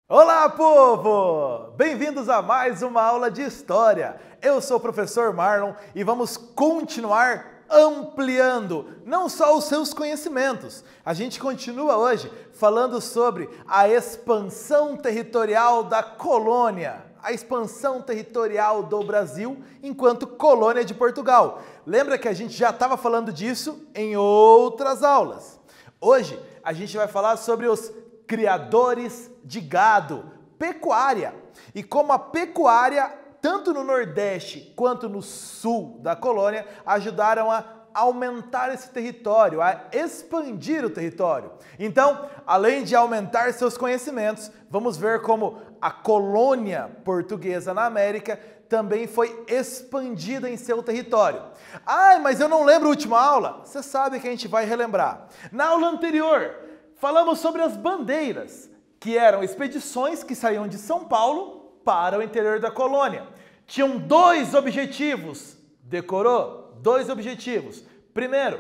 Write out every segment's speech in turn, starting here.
Olá, povo! Bem-vindos a mais uma aula de História. Eu sou o professor Marlon e vamos continuar ampliando não só os seus conhecimentos. A gente continua hoje falando sobre a expansão territorial da colônia, a expansão territorial do Brasil enquanto colônia de Portugal. Lembra que a gente já estava falando disso em outras aulas. Hoje a gente vai falar sobre os criadores de gado, pecuária, e como a pecuária, tanto no Nordeste quanto no Sul da colônia, ajudaram a aumentar esse território, a expandir o território. Então, além de aumentar seus conhecimentos, vamos ver como a colônia portuguesa na América também foi expandida em seu território. Ai, mas eu não lembro a última aula? Você sabe que a gente vai relembrar. Na aula anterior, falamos sobre as bandeiras, que eram expedições que saíam de São Paulo para o interior da colônia. Tinham dois objetivos. Decorou? Dois objetivos. Primeiro,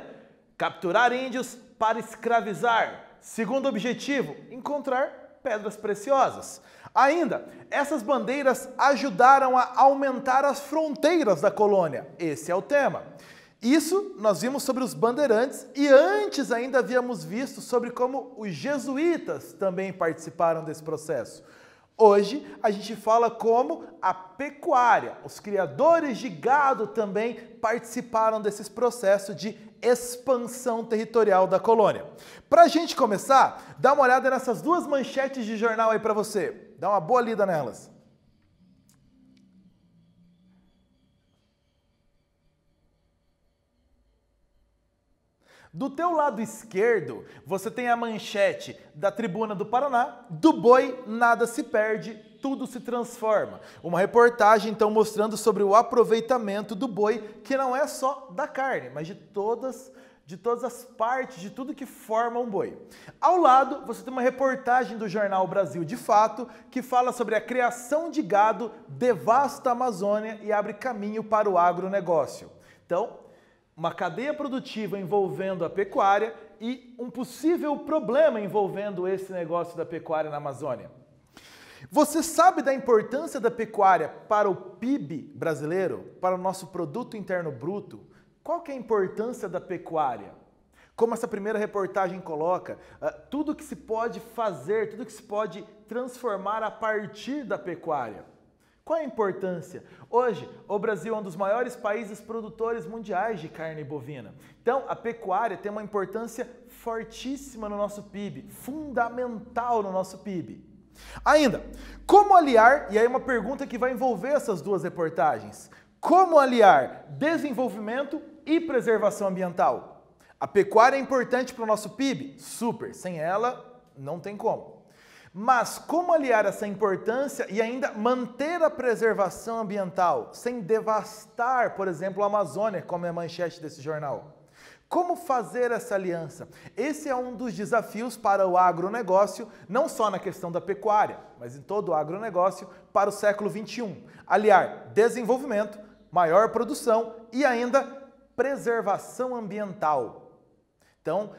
capturar índios para escravizar. Segundo objetivo, encontrar pedras preciosas. Ainda, essas bandeiras ajudaram a aumentar as fronteiras da colônia. Esse é o tema. Isso nós vimos sobre os bandeirantes e antes ainda havíamos visto sobre como os jesuítas também participaram desse processo. Hoje a gente fala como a pecuária, os criadores de gado também participaram desses processos de expansão territorial da colônia. Para a gente começar, dá uma olhada nessas duas manchetes de jornal aí para você. Dá uma boa lida nelas. Do teu lado esquerdo, você tem a manchete da Tribuna do Paraná, do boi nada se perde, tudo se transforma. Uma reportagem, então, mostrando sobre o aproveitamento do boi, que não é só da carne, mas de todas as partes, de tudo que forma um boi. Ao lado, você tem uma reportagem do jornal Brasil de Fato, que fala sobre a criação de gado devasta a Amazônia e abre caminho para o agronegócio. Então, uma cadeia produtiva envolvendo a pecuária e um possível problema envolvendo esse negócio da pecuária na Amazônia. Você sabe da importância da pecuária para o PIB brasileiro, para o nosso Produto Interno Bruto? Qual que é a importância da pecuária? Como essa primeira reportagem coloca, tudo que se pode fazer, tudo que se pode transformar a partir da pecuária. Qual é a importância? Hoje, o Brasil é um dos maiores países produtores mundiais de carne bovina. Então, a pecuária tem uma importância fortíssima no nosso PIB, fundamental no nosso PIB. Ainda, como aliar, e aí uma pergunta que vai envolver essas duas reportagens, como aliar desenvolvimento e preservação ambiental? A pecuária é importante para o nosso PIB? Super, sem ela não tem como. Mas como aliar essa importância e ainda manter a preservação ambiental, sem devastar, por exemplo, a Amazônia, como é a manchete desse jornal? Como fazer essa aliança? Esse é um dos desafios para o agronegócio, não só na questão da pecuária, mas em todo o agronegócio para o século XXI. Aliar desenvolvimento, maior produção e ainda preservação ambiental. Então,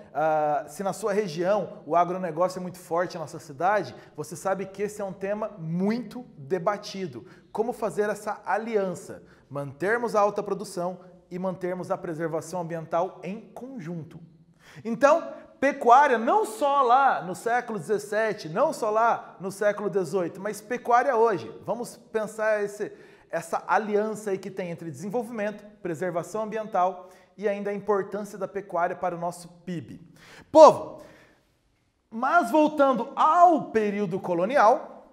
se na sua região o agronegócio é muito forte na nossa cidade, você sabe que esse é um tema muito debatido. Como fazer essa aliança? Mantermos a alta produção e mantermos a preservação ambiental em conjunto. Então, pecuária não só lá no século XVII, não só lá no século XVIII, mas pecuária hoje. Vamos pensar essa aliança aí que tem entre desenvolvimento, preservação ambiental e ainda a importância da pecuária para o nosso PIB. Povo, mas voltando ao período colonial,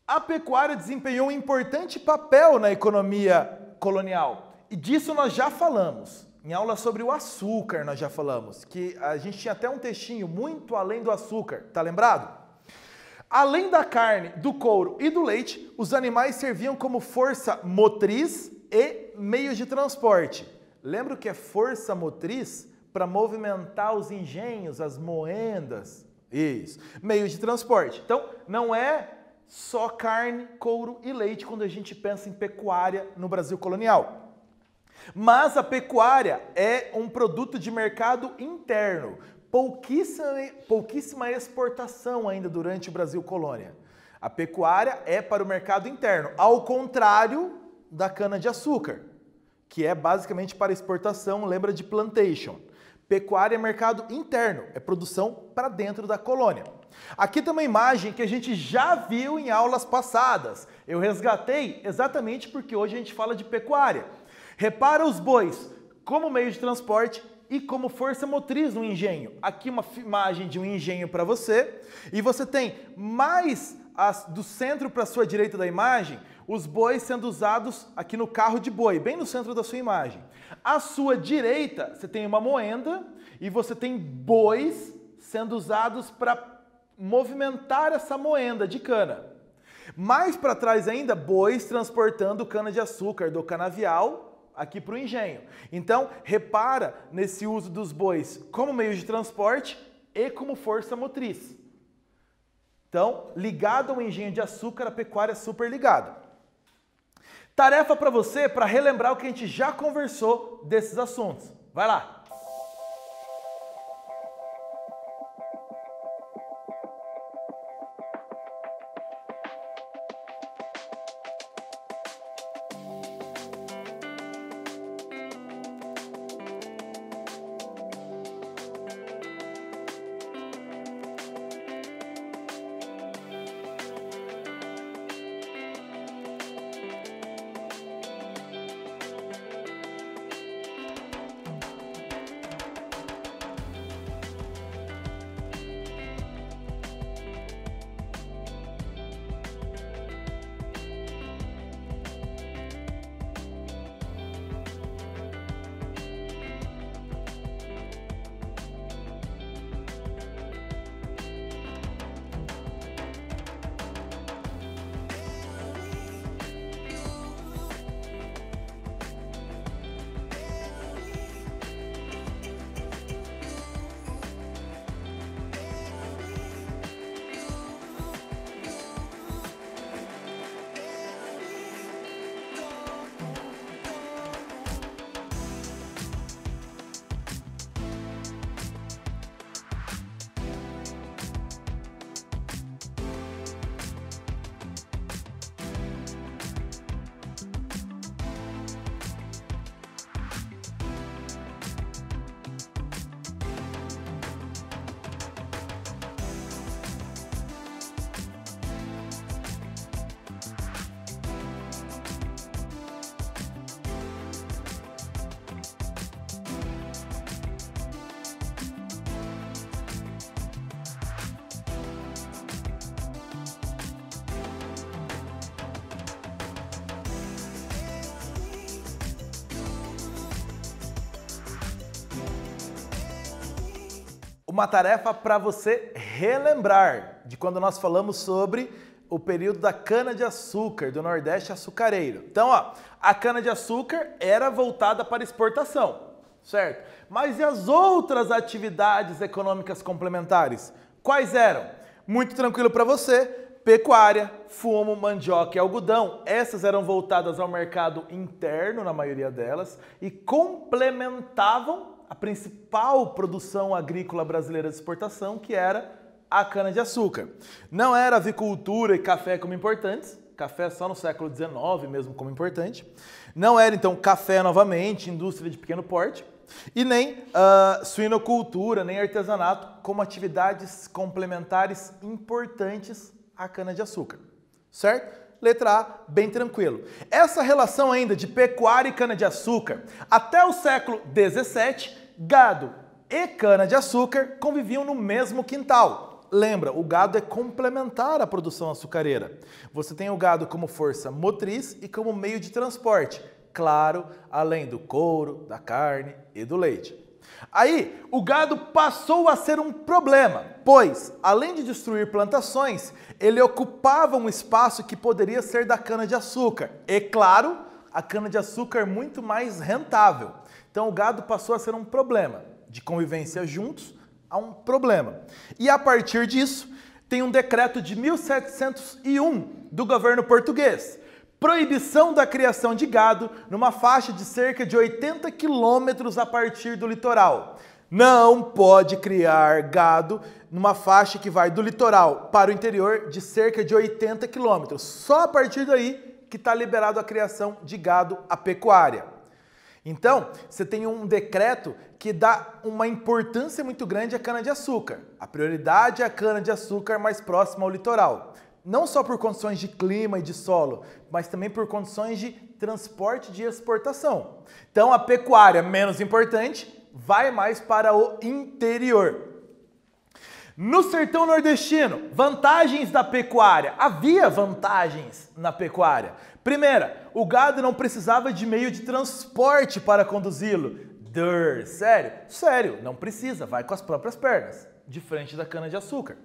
a pecuária desempenhou um importante papel na economia colonial. E disso nós já falamos. Em aula sobre o açúcar nós já falamos, que a gente tinha até um textinho muito além do açúcar, tá lembrado? Além da carne, do couro e do leite, os animais serviam como força motriz e meios de transporte. Lembra o que é força motriz? Para movimentar os engenhos, as moendas. Isso. Meios de transporte. Então, não é só carne, couro e leite quando a gente pensa em pecuária no Brasil colonial. Mas a pecuária é um produto de mercado interno, pouquíssima exportação ainda durante o Brasil colônia. A pecuária é para o mercado interno, ao contrário da cana-de-açúcar, que é basicamente para exportação, lembra de plantation. Pecuária é mercado interno, é produção para dentro da colônia. Aqui tem uma imagem que a gente já viu em aulas passadas. Eu resgatei exatamente porque hoje a gente fala de pecuária. Repara os bois como meio de transporte e como força motriz no engenho. Aqui uma imagem de um engenho para você. E você tem mais do centro para a sua direita da imagem, os bois sendo usados aqui no carro de boi, bem no centro da sua imagem. À sua direita, você tem uma moenda e você tem bois sendo usados para movimentar essa moenda de cana. Mais para trás ainda, bois transportando cana-de-açúcar do canavial aqui para o engenho. Então, repara nesse uso dos bois como meio de transporte e como força motriz. Então, ligado ao engenho de açúcar, a pecuária é super ligada. Tarefa para você, para relembrar o que a gente já conversou desses assuntos. Vai lá! Uma tarefa para você relembrar de quando nós falamos sobre o período da cana-de-açúcar, do Nordeste açucareiro. Então, ó, a cana-de-açúcar era voltada para exportação, certo? Mas e as outras atividades econômicas complementares? Quais eram? Muito tranquilo para você, pecuária, fumo, mandioca e algodão. Essas eram voltadas ao mercado interno, na maioria delas, e complementavam a principal produção agrícola brasileira de exportação, que era a cana-de-açúcar. Não era avicultura e café como importantes, café só no século XIX mesmo como importante. Não era, então, café novamente, indústria de pequeno porte, e nem suinocultura, nem artesanato como atividades complementares importantes à cana-de-açúcar, certo? Letra A, bem tranquilo. Essa relação ainda de pecuária e cana-de-açúcar, até o século XVII, gado e cana-de-açúcar conviviam no mesmo quintal. Lembra, o gado é complementar à produção açucareira. Você tem o gado como força motriz e como meio de transporte. Claro, além do couro, da carne e do leite. Aí, o gado passou a ser um problema, pois, além de destruir plantações, ele ocupava um espaço que poderia ser da cana-de-açúcar. E, claro, a cana-de-açúcar muito mais rentável. Então, o gado passou a ser um problema. De convivência juntos a um problema. E, a partir disso, tem um decreto de 1701 do governo português, Proibição da criação de gado numa faixa de cerca de 80 quilômetros a partir do litoral. Não pode criar gado numa faixa que vai do litoral para o interior de cerca de 80 quilômetros. Só a partir daí que está liberado a criação de gado à pecuária. Então, você tem um decreto que dá uma importância muito grande à cana-de-açúcar. A prioridade é a cana-de-açúcar mais próxima ao litoral. Não só por condições de clima e de solo, mas também por condições de transporte de exportação. Então, a pecuária, menos importante, vai mais para o interior. No sertão nordestino, vantagens da pecuária. Havia vantagens na pecuária. Primeira, o gado não precisava de meio de transporte para conduzi-lo. Sério? Sério, não precisa, vai com as próprias pernas, diferente da cana-de-açúcar.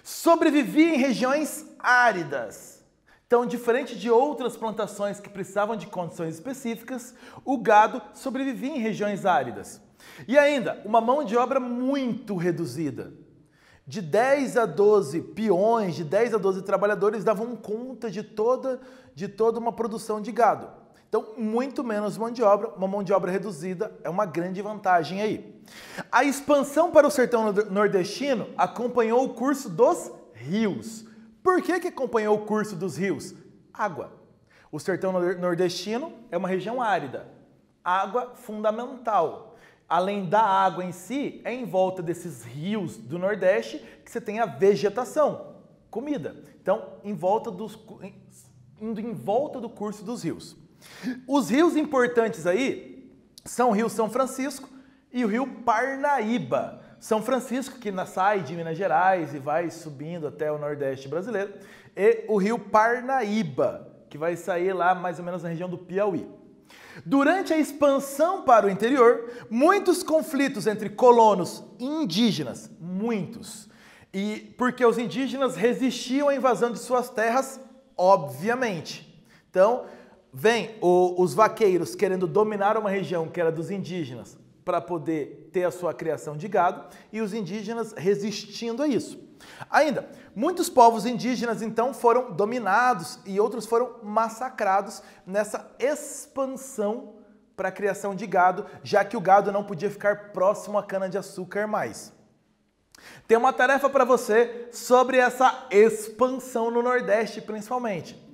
Sobrevivia em regiões áridas. Então, diferente de outras plantações que precisavam de condições específicas, o gado sobrevivia em regiões áridas. E ainda, uma mão de obra muito reduzida. De 10 a 12 peões, de 10 a 12 trabalhadores davam conta de toda uma produção de gado. Então, muito menos mão de obra, uma mão de obra reduzida é uma grande vantagem aí. A expansão para o sertão nordestino acompanhou o curso dos rios. Por que acompanhou o curso dos rios? Água. O sertão nordestino é uma região árida. Água fundamental. Além da água em si, é em volta desses rios do Nordeste que você tem a vegetação, comida. Então, indo em volta do curso dos rios. Os rios importantes aí são o Rio São Francisco e o Rio Parnaíba. São Francisco, que sai de Minas Gerais e vai subindo até o Nordeste brasileiro, e o Rio Parnaíba, que vai sair lá mais ou menos na região do Piauí. Durante a expansão para o interior, muitos conflitos entre colonos e indígenas, muitos. E porque os indígenas resistiam à invasão de suas terras, obviamente. Então, vem os vaqueiros querendo dominar uma região que era dos indígenas para poder ter a sua criação de gado e os indígenas resistindo a isso. Ainda, muitos povos indígenas então foram dominados e outros foram massacrados nessa expansão para a criação de gado, já que o gado não podia ficar próximo à cana-de-açúcar mais. Tem uma tarefa para você sobre essa expansão no Nordeste, principalmente.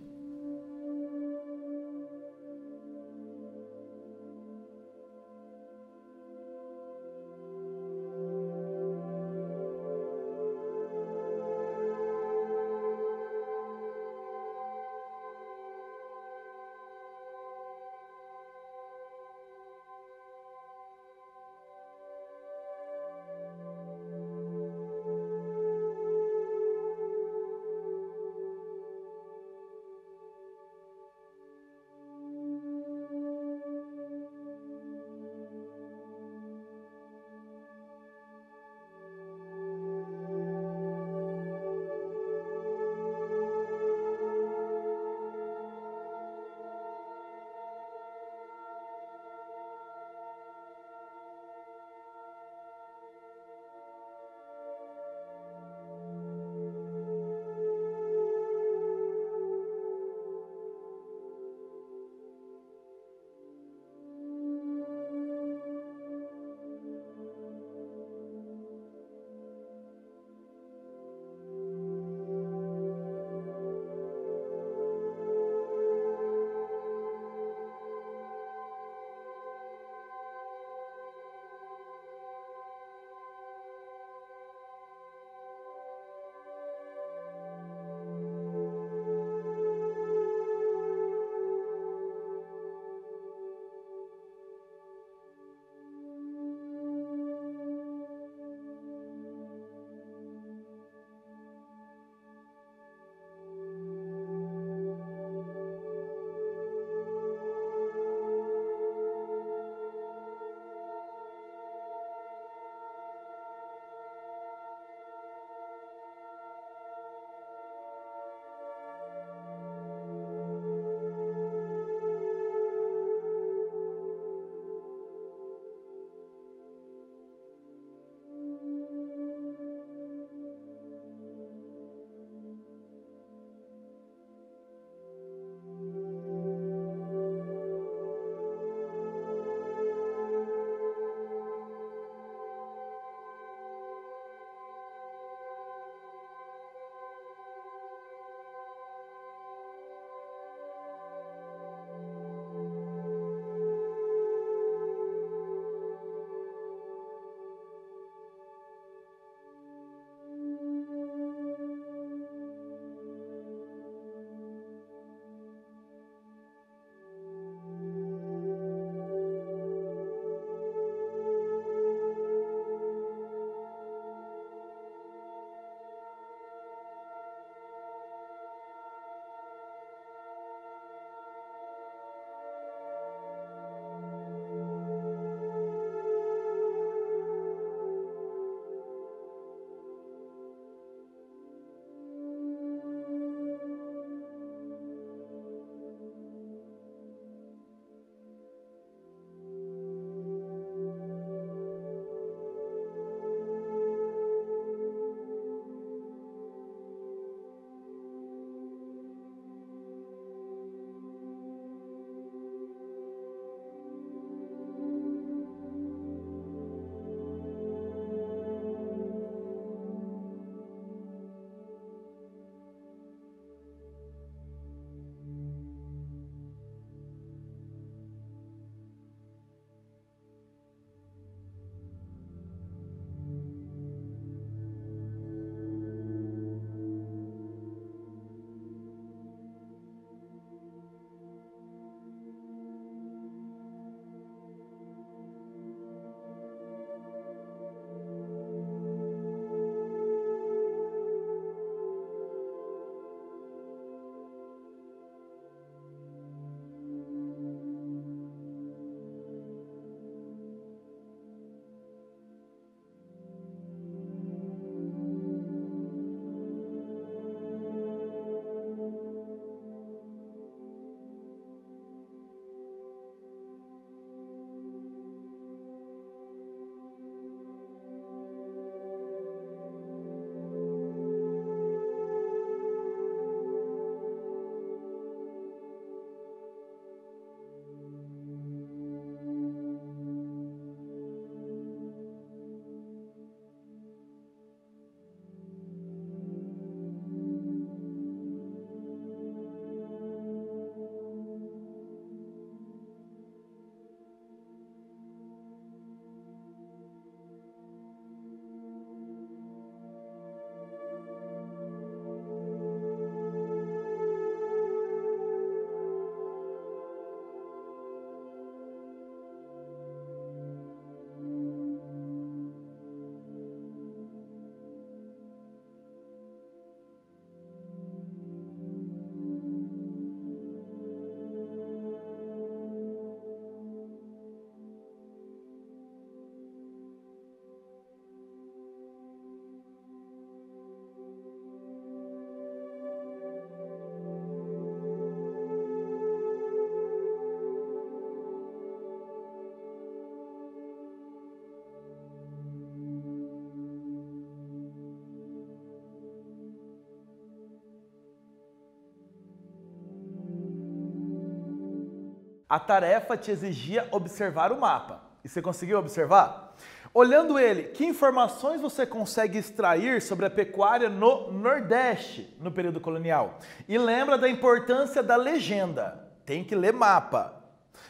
A tarefa te exigia observar o mapa. E você conseguiu observar? Olhando ele, que informações você consegue extrair sobre a pecuária no Nordeste no período colonial? E lembra da importância da legenda. Tem que ler mapa.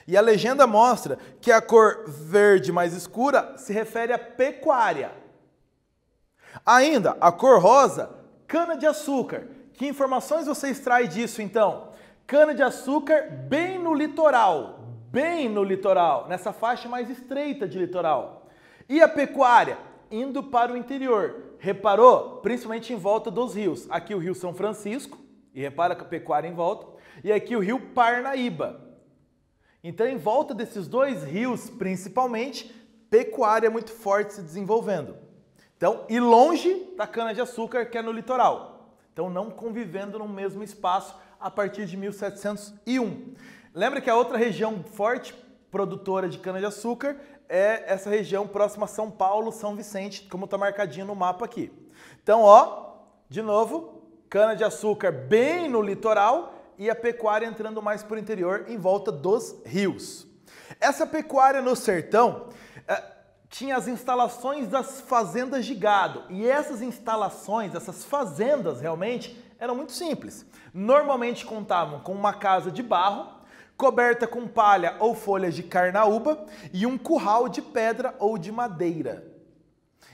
E a legenda mostra que a cor verde mais escura se refere à pecuária. Ainda, a cor rosa, cana-de-açúcar. Que informações você extrai disso, então? Cana-de-açúcar bem no litoral, nessa faixa mais estreita de litoral. E a pecuária? Indo para o interior. Reparou? Principalmente em volta dos rios. Aqui o Rio São Francisco, e repara que a pecuária em volta, e aqui o Rio Parnaíba. Então, em volta desses dois rios, principalmente, pecuária muito forte se desenvolvendo. Então, e longe da cana-de-açúcar, que é no litoral. Então, não convivendo no mesmo espaço a partir de 1701. Lembra que a outra região forte produtora de cana-de-açúcar é essa região próxima a São Paulo, São Vicente, como está marcadinho no mapa aqui. Então, ó, de novo, cana-de-açúcar bem no litoral e a pecuária entrando mais por interior em volta dos rios. Essa pecuária no sertão tinha as instalações das fazendas de gado. E essas instalações, essas fazendas realmente, eram muito simples. Normalmente contavam com uma casa de barro, coberta com palha ou folhas de carnaúba e um curral de pedra ou de madeira.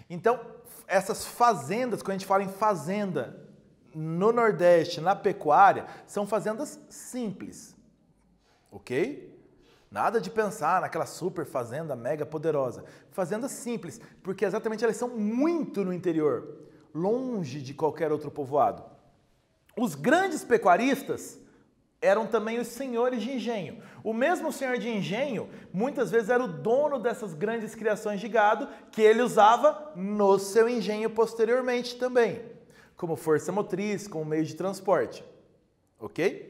Então, essas fazendas, quando a gente fala em fazenda no Nordeste, na pecuária, são fazendas simples, ok? Nada de pensar naquela super fazenda mega poderosa. Fazendas simples, porque exatamente elas são muito no interior, longe de qualquer outro povoado. Os grandes pecuaristas eram também os senhores de engenho. O mesmo senhor de engenho, muitas vezes era o dono dessas grandes criações de gado, que ele usava no seu engenho posteriormente também, como força motriz, como meio de transporte. Ok?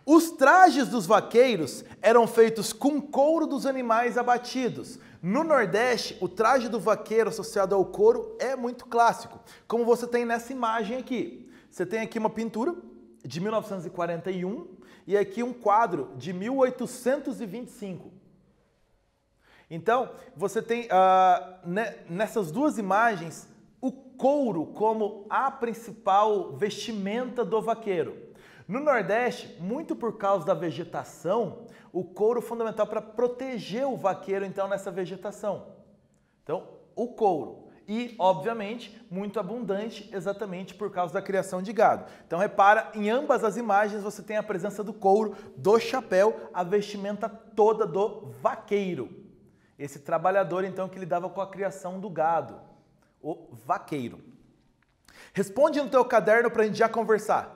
Os trajes dos vaqueiros eram feitos com couro dos animais abatidos. No Nordeste, o traje do vaqueiro associado ao couro é muito clássico, como você tem nessa imagem aqui. Você tem aqui uma pintura de 1941 e aqui um quadro de 1825. Então, você tem nessas duas imagens o couro como a principal vestimenta do vaqueiro. No Nordeste, muito por causa da vegetação, o couro é fundamental para proteger o vaqueiro, então, nessa vegetação. Então, o couro. E, obviamente, muito abundante exatamente por causa da criação de gado. Então, repara, em ambas as imagens você tem a presença do couro, do chapéu, a vestimenta toda do vaqueiro. Esse trabalhador, então, que lidava com a criação do gado, o vaqueiro. Responde no teu caderno para a gente já conversar.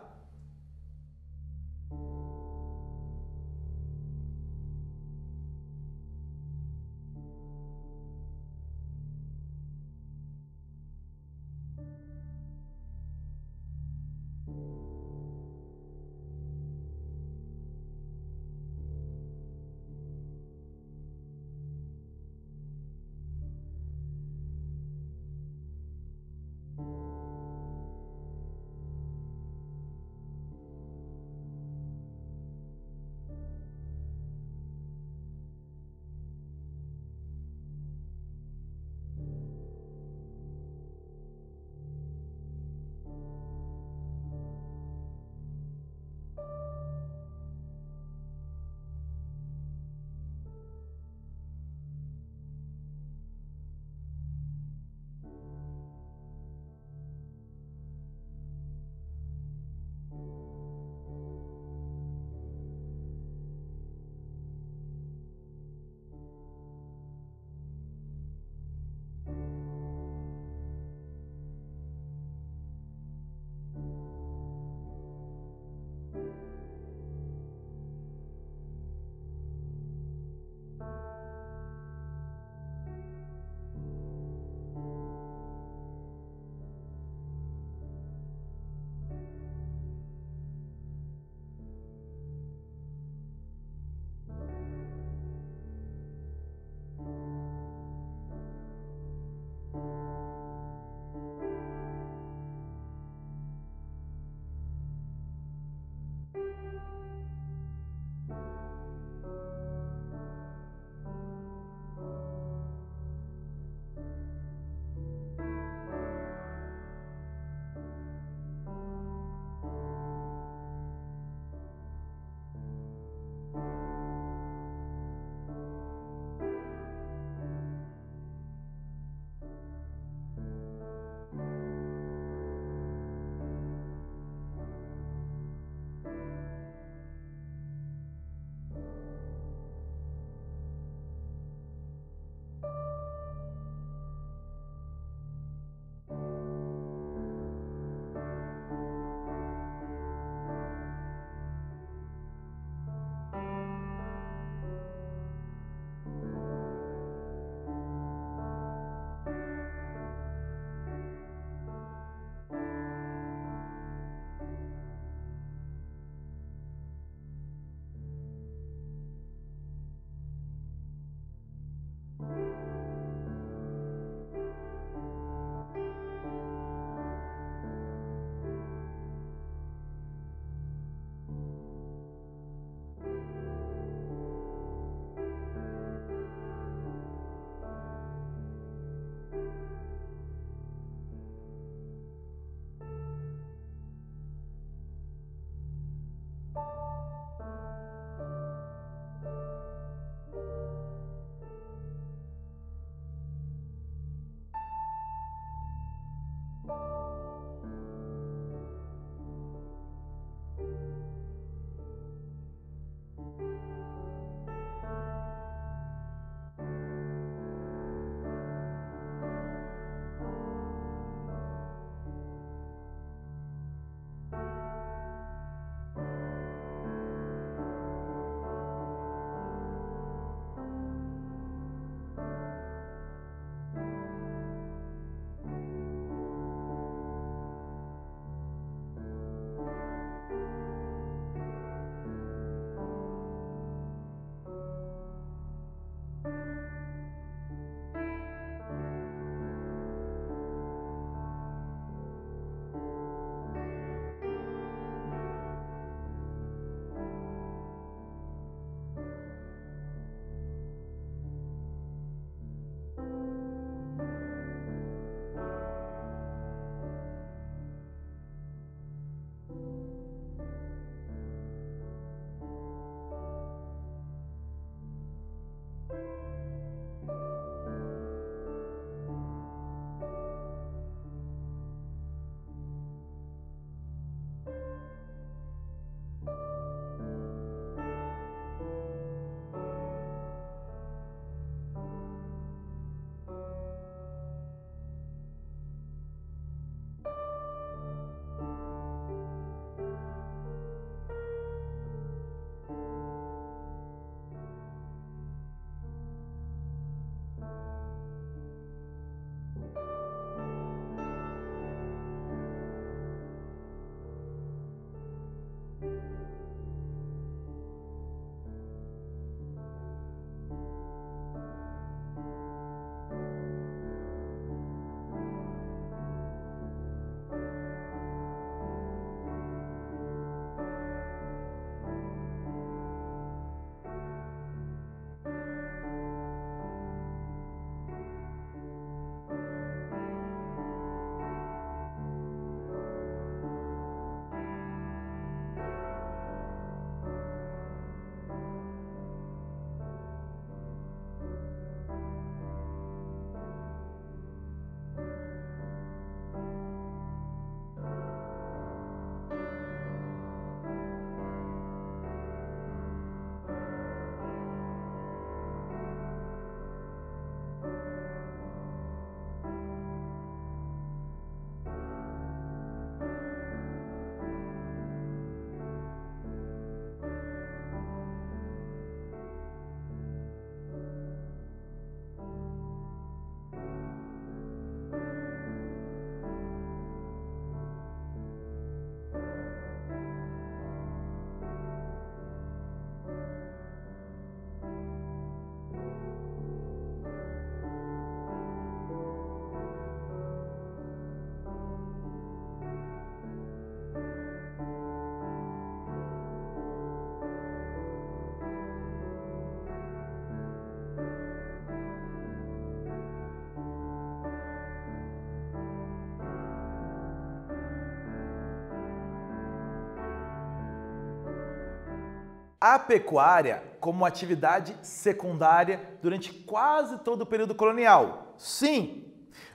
a pecuária como atividade secundária durante quase todo o período colonial. Sim,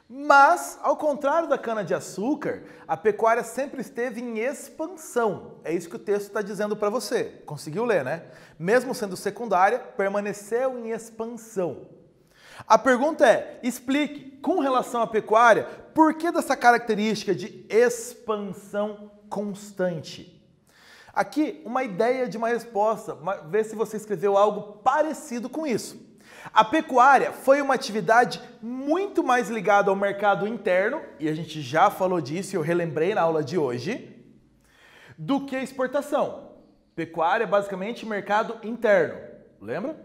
mas, ao contrário da cana-de-açúcar, a pecuária sempre esteve em expansão. É isso que o texto está dizendo para você. Conseguiu ler, né? Mesmo sendo secundária, permaneceu em expansão. A pergunta é, explique, com relação à pecuária, por que dessa característica de expansão constante? Aqui, uma ideia de uma resposta, vê se você escreveu algo parecido com isso. A pecuária foi uma atividade muito mais ligada ao mercado interno, e a gente já falou disso e eu relembrei na aula de hoje, do que a exportação. Pecuária é basicamente mercado interno, lembra?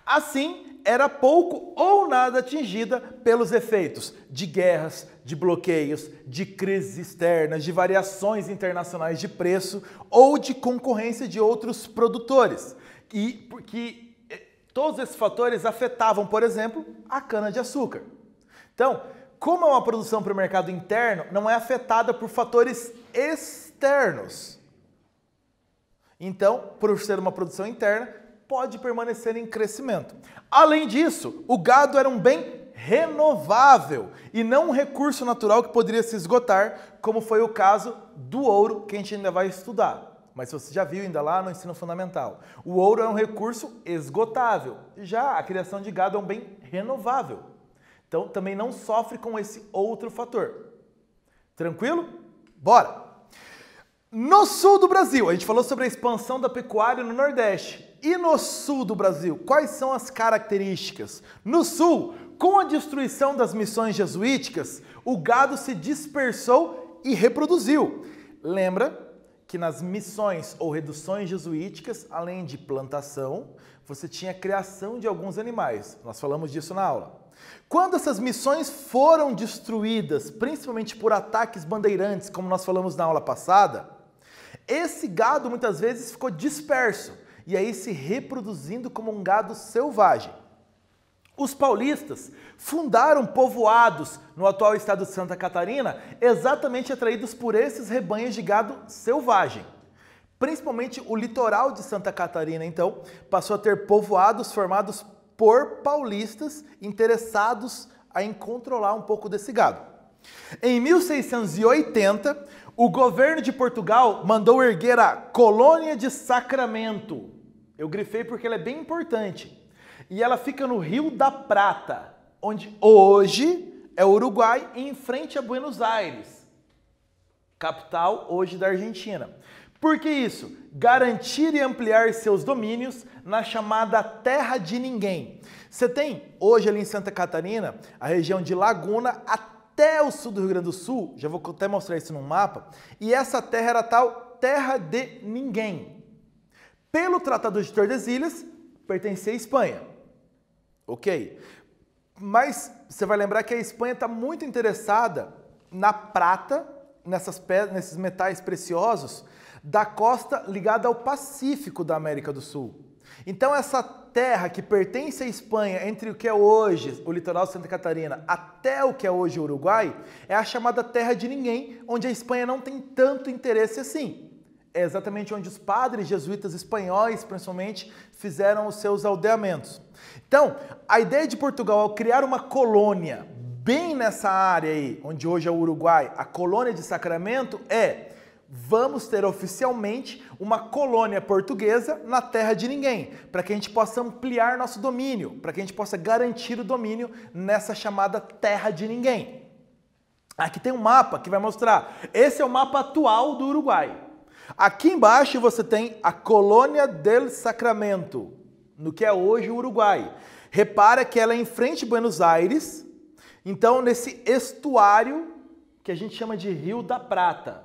Assim, era pouco ou nada atingida pelos efeitos de guerras, de bloqueios, de crises externas, de variações internacionais de preço ou de concorrência de outros produtores. Porque todos esses fatores afetavam, por exemplo, a cana-de-açúcar. Então, como é uma produção para o mercado interno, não é afetada por fatores externos. Então, por ser uma produção interna, pode permanecer em crescimento. Além disso, o gado era um bem renovável e não um recurso natural que poderia se esgotar, como foi o caso do ouro, que a gente ainda vai estudar. Mas você já viu ainda lá no ensino fundamental. O ouro é um recurso esgotável. Já a criação de gado é um bem renovável. Então também não sofre com esse outro fator. Tranquilo? Bora! No sul do Brasil, a gente falou sobre a expansão da pecuária no Nordeste. E no sul do Brasil, quais são as características? No sul, com a destruição das missões jesuíticas, o gado se dispersou e reproduziu. Lembra que nas missões ou reduções jesuíticas, além de plantação, você tinha a criação de alguns animais. Nós falamos disso na aula. Quando essas missões foram destruídas, principalmente por ataques bandeirantes, como nós falamos na aula passada, esse gado muitas vezes ficou disperso e aí se reproduzindo como um gado selvagem. Os paulistas fundaram povoados no atual estado de Santa Catarina exatamente atraídos por esses rebanhos de gado selvagem. Principalmente o litoral de Santa Catarina, então, passou a ter povoados formados por paulistas interessados em controlar um pouco desse gado. Em 1680, o governo de Portugal mandou erguer a Colônia de Sacramento. Eu grifei porque ela é bem importante. E ela fica no Rio da Prata, onde hoje é o Uruguai, em frente a Buenos Aires, capital hoje da Argentina. Por que isso? Garantir e ampliar seus domínios na chamada Terra de Ninguém. Você tem hoje ali em Santa Catarina a região de Laguna até o sul do Rio Grande do Sul, já vou até mostrar isso num mapa, e essa terra era a tal Terra de Ninguém. Pelo Tratado de Tordesilhas, pertencia à Espanha. Ok? Mas você vai lembrar que a Espanha está muito interessada na prata, nesses metais preciosos, da costa ligada ao Pacífico da América do Sul. Então essa terra que pertence à Espanha, entre o que é hoje o litoral de Santa Catarina até o que é hoje o Uruguai, é a chamada Terra de Ninguém, onde a Espanha não tem tanto interesse assim. É exatamente onde os padres jesuítas espanhóis, principalmente, fizeram os seus aldeamentos. Então, a ideia de Portugal ao criar uma colônia bem nessa área aí, onde hoje é o Uruguai, a colônia de Sacramento, vamos ter oficialmente uma colônia portuguesa na Terra de Ninguém, para que a gente possa ampliar nosso domínio, para que a gente possa garantir o domínio nessa chamada Terra de Ninguém. Aqui tem um mapa que vai mostrar. Esse é o mapa atual do Uruguai. Aqui embaixo você tem a Colônia del Sacramento, no que é hoje o Uruguai. Repara que ela é em frente a Buenos Aires, então nesse estuário que a gente chama de Rio da Prata.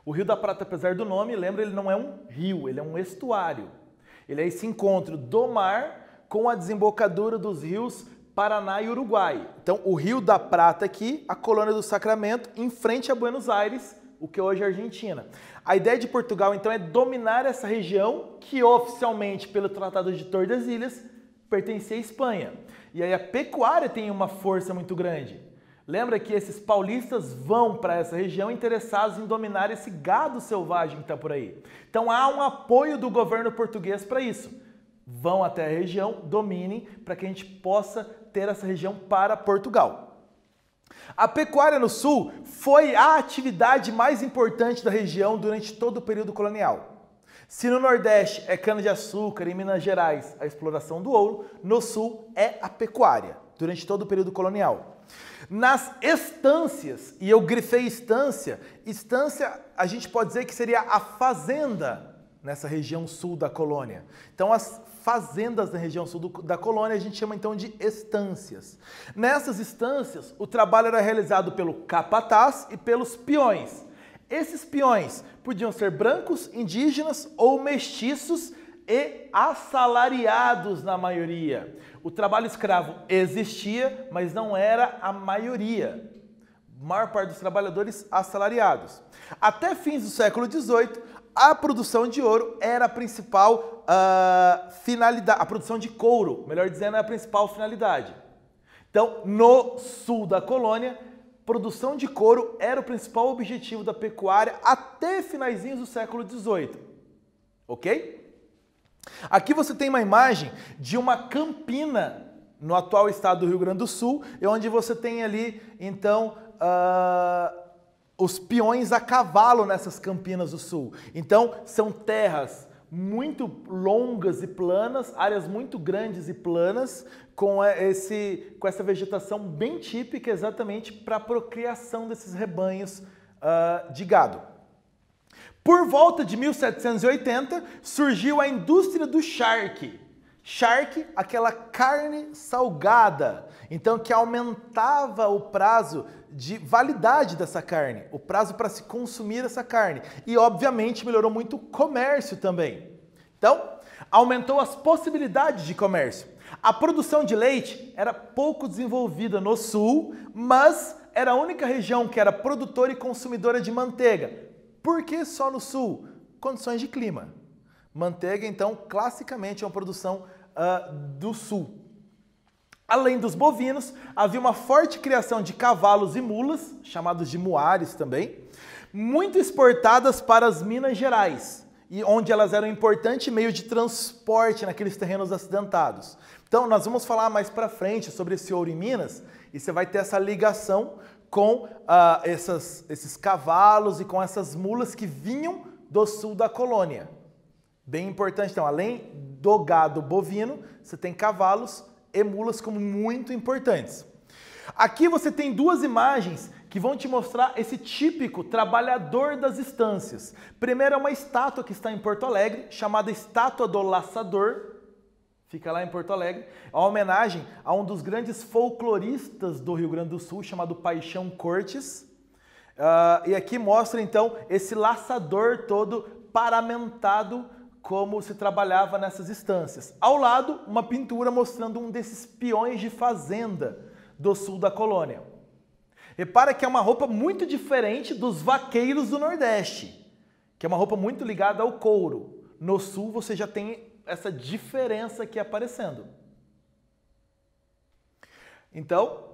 O Rio da Prata, apesar do nome, lembra, ele não é um rio, ele é um estuário. Ele é esse encontro do mar com a desembocadura dos rios Paraná e Uruguai. Então o Rio da Prata aqui, a Colônia do Sacramento, em frente a Buenos Aires, o que hoje é a Argentina. A ideia de Portugal, então, é dominar essa região que oficialmente, pelo Tratado de Tordesilhas, pertencia à Espanha. E aí a pecuária tem uma força muito grande. Lembra que esses paulistas vão para essa região interessados em dominar esse gado selvagem que está por aí. Então há um apoio do governo português para isso. Vão até a região, dominem, para que a gente possa ter essa região para Portugal. A pecuária no sul foi a atividade mais importante da região durante todo o período colonial. Se no Nordeste é cana-de-açúcar, em Minas Gerais a exploração do ouro, no sul é a pecuária, durante todo o período colonial. Nas estâncias, e eu grifei estância a gente pode dizer que seria a fazenda nessa região sul da colônia. Então as fazendas na região sul da colônia a gente chama então de estâncias. Nessas estâncias o trabalho era realizado pelo capataz e pelos peões. Esses peões podiam ser brancos, indígenas ou mestiços e assalariados na maioria. O trabalho escravo existia, mas não era a maioria. A maior parte dos trabalhadores assalariados. Até fins do século XVIII, a produção de ouro era a principal finalidade, a produção de couro, melhor dizendo, é a principal finalidade. Então, no sul da colônia, produção de couro era o principal objetivo da pecuária até finaizinhos do século XVIII. Ok? Aqui você tem uma imagem de uma campina no atual estado do Rio Grande do Sul, onde você tem ali, então, os peões a cavalo nessas campinas do sul. Então, são terras muito longas e planas, áreas muito grandes e planas, com essa vegetação bem típica exatamente para a procriação desses rebanhos de gado. Por volta de 1780, surgiu a indústria do charque. Charque, aquela carne salgada, então que aumentava o prazo de validade dessa carne, o prazo para se consumir essa carne. E, obviamente, melhorou muito o comércio também. Então, aumentou as possibilidades de comércio. A produção de leite era pouco desenvolvida no sul, mas era a única região que era produtora e consumidora de manteiga. Por que só no sul? Condições de clima. Manteiga, então, classicamente é uma produção do sul. Além dos bovinos, havia uma forte criação de cavalos e mulas, chamados de muares também, muito exportadas para as Minas Gerais, e onde elas eram um importante meio de transporte naqueles terrenos acidentados. Então, nós vamos falar mais para frente sobre esse ouro em Minas, e você vai ter essa ligação com esses cavalos e com essas mulas que vinham do sul da colônia. Bem importante, então, além do gado bovino, você tem cavalos e mulas como muito importantes. Aqui você tem duas imagens que vão te mostrar esse típico trabalhador das estâncias. Primeiro é uma estátua que está em Porto Alegre, chamada Estátua do Laçador. Fica lá em Porto Alegre. É uma homenagem a um dos grandes folcloristas do Rio Grande do Sul, chamado Paixão Cortes. E aqui mostra, então, esse laçador todo paramentado, como se trabalhava nessas estâncias. Ao lado, uma pintura mostrando um desses peões de fazenda do sul da colônia. Repara que é uma roupa muito diferente dos vaqueiros do Nordeste, que é uma roupa muito ligada ao couro. No sul você já tem essa diferença aqui aparecendo. Então,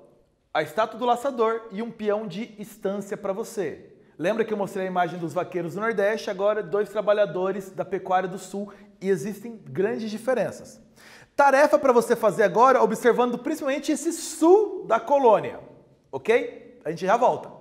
a estátua do laçador e um peão de estância para você. Lembra que eu mostrei a imagem dos vaqueiros do Nordeste, agora dois trabalhadores da pecuária do Sul, e existem grandes diferenças. Tarefa para você fazer agora, observando principalmente esse sul da colônia, ok? A gente já volta.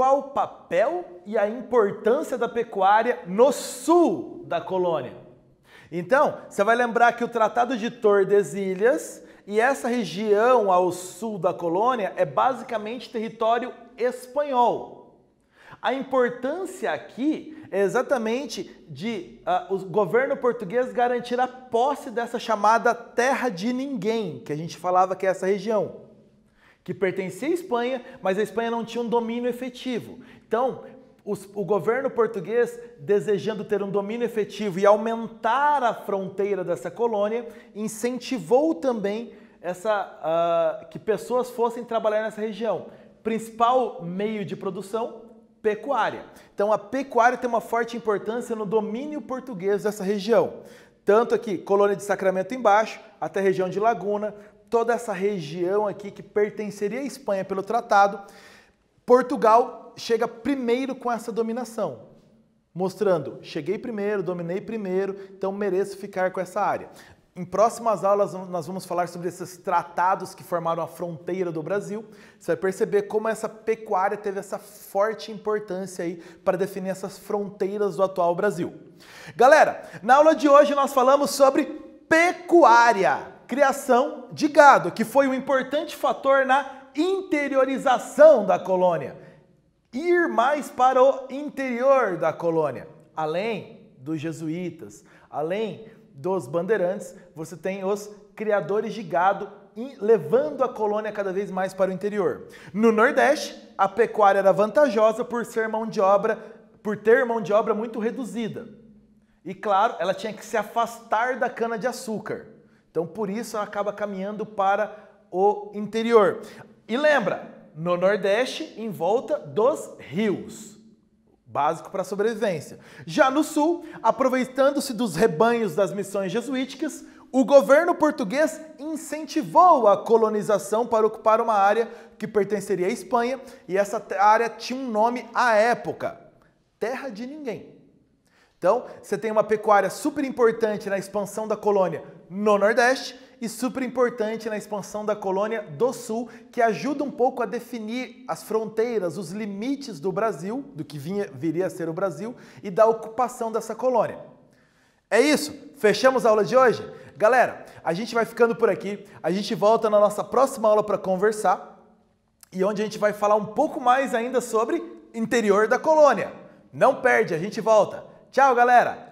qual o papel e a importância da pecuária no sul da colônia. Então, você vai lembrar que o Tratado de Tordesilhas e essa região ao sul da colônia é basicamente território espanhol. A importância aqui é exatamente de o governo português garantir a posse dessa chamada terra de ninguém, que a gente falava que é essa região, que pertencia à Espanha, mas a Espanha não tinha um domínio efetivo. Então, o governo português, desejando ter um domínio efetivo e aumentar a fronteira dessa colônia, incentivou também que pessoas fossem trabalhar nessa região. Principal meio de produção, pecuária. Então a pecuária tem uma forte importância no domínio português dessa região. Tanto aqui, colônia de Sacramento embaixo, até a região de Laguna, toda essa região aqui que pertenceria à Espanha pelo tratado, Portugal chega primeiro com essa dominação, mostrando, cheguei primeiro, dominei primeiro, então mereço ficar com essa área. Em próximas aulas nós vamos falar sobre esses tratados que formaram a fronteira do Brasil. Você vai perceber como essa pecuária teve essa forte importância aí para definir essas fronteiras do atual Brasil. Galera, na aula de hoje nós falamos sobre pecuária, criação de gado, que foi um importante fator na interiorização da colônia. Ir mais para o interior da colônia, além dos jesuítas, além dos bandeirantes, você tem os criadores de gado levando a colônia cada vez mais para o interior. No Nordeste, a pecuária era vantajosa por ter mão de obra muito reduzida. E claro, ela tinha que se afastar da cana-de-açúcar. Então, por isso, ela acaba caminhando para o interior. E lembra, no Nordeste, em volta dos rios. Básico para a sobrevivência. Já no sul, aproveitando-se dos rebanhos das missões jesuíticas, o governo português incentivou a colonização para ocupar uma área que pertenceria à Espanha, e essa área tinha um nome à época, Terra de Ninguém. Então, você tem uma pecuária super importante na expansão da colônia no Nordeste e super importante na expansão da colônia do Sul, que ajuda um pouco a definir as fronteiras, os limites do Brasil, do que viria a ser o Brasil, e da ocupação dessa colônia. É isso? Fechamos a aula de hoje? Galera, a gente vai ficando por aqui, a gente volta na nossa próxima aula para conversar, e onde a gente vai falar um pouco mais ainda sobre interior da colônia. Não perde, a gente volta. Tchau, galera!